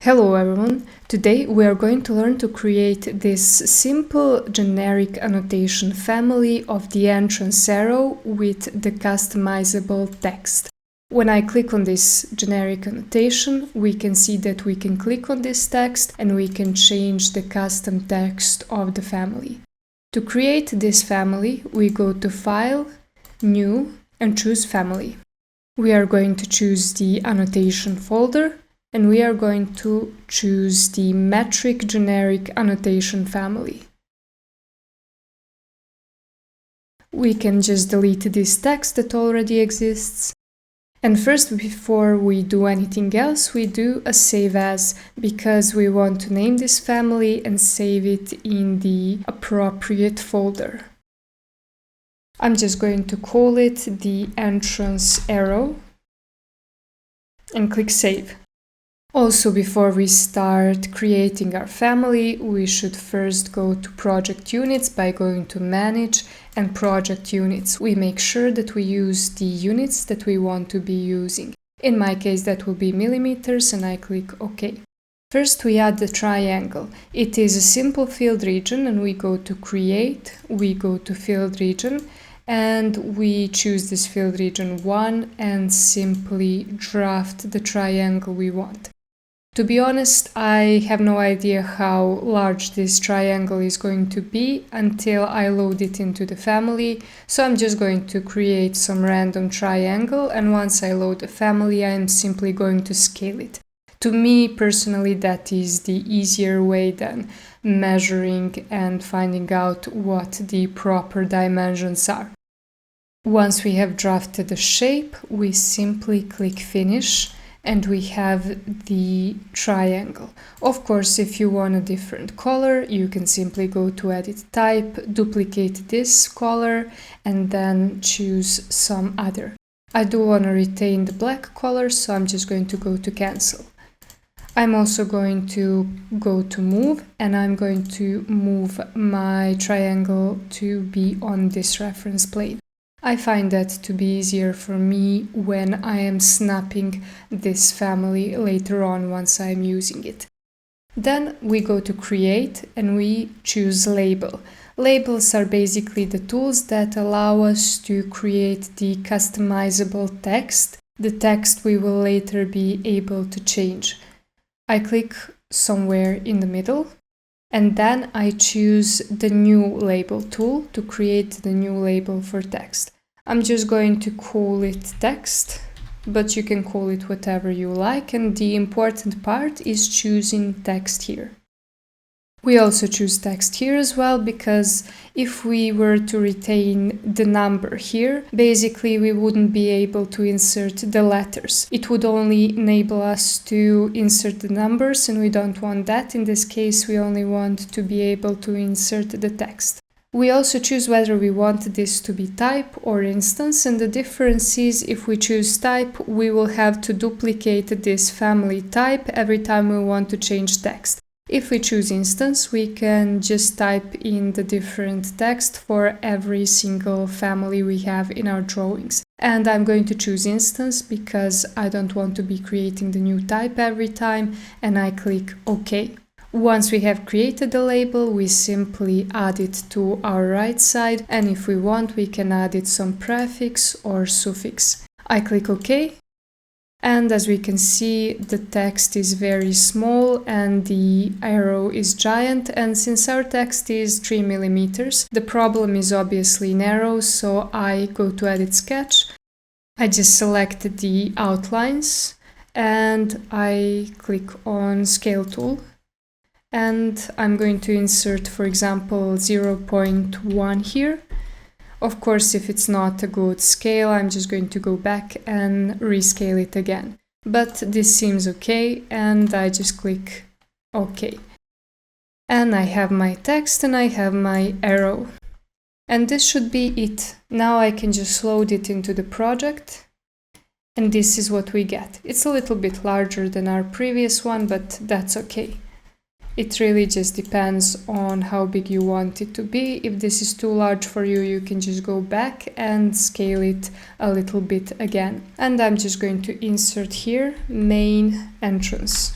Hello everyone! Today we are going to learn to create this simple generic annotation family of the entrance arrow with the customizable text. When I click on this generic annotation, we can see that we can click on this text and we can change the custom text of the family. To create this family, we go to File, New, and choose Family. We are going to choose the annotation folder, and we are going to choose the metric generic annotation family. We can just delete this text that already exists. And first, before we do anything else, we do a save as, because we want to name this family and save it in the appropriate folder. I'm just going to call it the entrance arrow and click Save. Also, before we start creating our family, we should first go to Project Units by going to Manage and Project Units. We make sure that we use the units that we want to be using. In my case, that will be millimeters, and I click OK. First, we add the triangle. It is a simple field region, and we go to Create, we go to Field Region, and we choose this field region 1 and simply draft the triangle we want. To be honest, I have no idea how large this triangle is going to be until I load it into the family, so I'm just going to create some random triangle, and once I load the family, I'm simply going to scale it. To me, personally, that is the easier way than measuring and finding out what the proper dimensions are. Once we have drafted the shape, we simply click Finish, and we have the triangle. Of course, if you want a different color, you can simply go to Edit Type, duplicate this color, and then choose some other. I do want to retain the black color, so I'm just going to go to Cancel. I'm also going to go to Move, and I'm going to move my triangle to be on this reference plane. I find that to be easier for me when I am snapping this family later on once I'm using it. Then we go to Create and we choose Label. Labels are basically the tools that allow us to create the customizable text, the text we will later be able to change. I click somewhere in the middle, and then I choose the New Label tool to create the new label for text. I'm just going to call it text, but you can call it whatever you like, and the important part is choosing text here. We also choose text here as well, because if we were to retain the number here, basically we wouldn't be able to insert the letters. It would only enable us to insert the numbers, and we don't want that. In this case, we only want to be able to insert the text. We also choose whether we want this to be type or instance, and the difference is if we choose type, we will have to duplicate this family type every time we want to change text. If we choose instance, we can just type in the different text for every single family we have in our drawings. And I'm going to choose instance because I don't want to be creating the new type every time, and I click OK. Once we have created the label, we simply add it to our right side, and if we want, we can add it some prefix or suffix. I click OK. And as we can see, the text is very small and the arrow is giant, and since our text is 3 millimeters, the problem is obviously narrow, so I go to Edit Sketch. I just select the outlines and I click on Scale tool, and I'm going to insert, for example, 0.1 here. Of course, if it's not a good scale, I'm just going to go back and rescale it again. But this seems okay, and I just click OK. And I have my text and I have my arrow. And this should be it. Now I can just load it into the project, and this is what we get. It's a little bit larger than our previous one, but that's okay. It really just depends on how big you want it to be. If this is too large for you, you can just go back and scale it a little bit again. And I'm just going to insert here main entrance.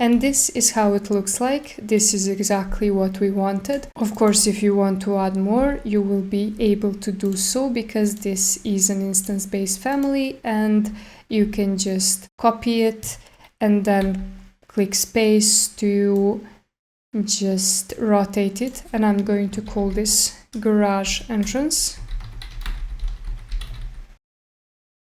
And this is how it looks like. This is exactly what we wanted. Of course, if you want to add more, you will be able to do so because this is an instance-based family, and you can just copy it and then click space to just rotate it. And I'm going to call this garage entrance.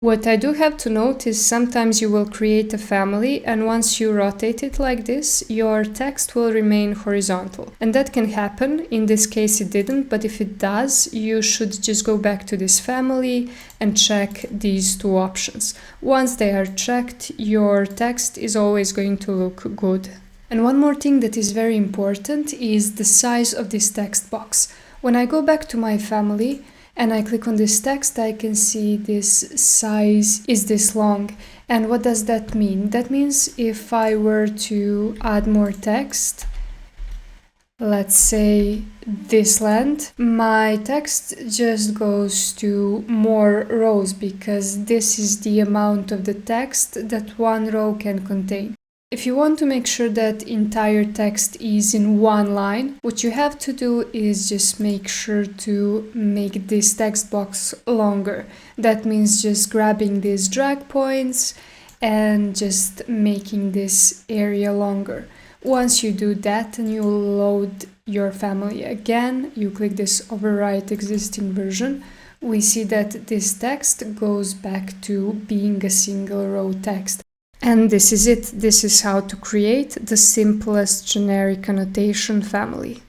What I do have to note is sometimes you will create a family, and once you rotate it like this, your text will remain horizontal. And that can happen. In this case it didn't, but if it does, you should just go back to this family and check these two options. Once they are checked, your text is always going to look good. And one more thing that is very important is the size of this text box. When I go back to my family, and I click on this text, I can see this size is this long. And what does that mean? That means if I were to add more text, let's say this length, my text just goes to more rows because this is the amount of the text that one row can contain. If you want to make sure that entire text is in one line, what you have to do is just make sure to make this text box longer. That means just grabbing these drag points and just making this area longer. Once you do that and you load your family again, you click this overwrite existing version, we see that this text goes back to being a single row text. And this is it. This is how to create the simplest generic annotation family.